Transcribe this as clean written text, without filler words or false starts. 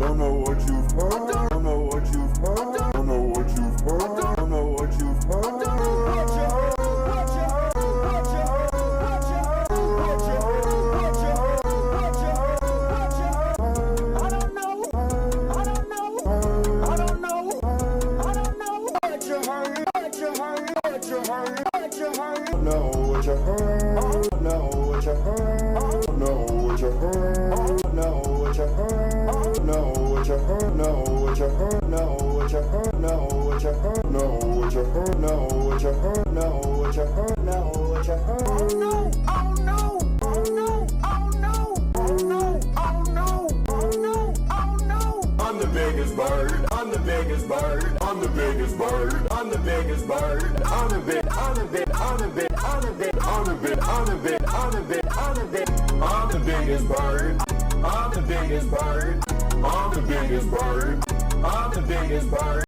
Don't know what you've heard. Don't know what you've heard. Don't know what you've heard. Don't know what you've heard. Know what you heard. Know what you heard. Know what you heard. Know what you heard. Know what you heard. Know what you heard. Know what you heard. Know what you heard. Know what you heard. Know what you heard. Know what you heard. Know what you heard. Oh no! Oh no! Oh no! Oh no! Oh no! Oh no! Oh no! Oh no! I'm the biggest bird. I'm the biggest bird. I'm the biggest bird. I'm the biggest bird. I'm the bit. I'm the bit. I'm the bit. I'm the bit. I'm the bit. I'm the bit. I'm the bit. I'm the bit. I'm the biggest bird. I'm the biggest bird. I'm the biggest bird. I'm the biggest bird.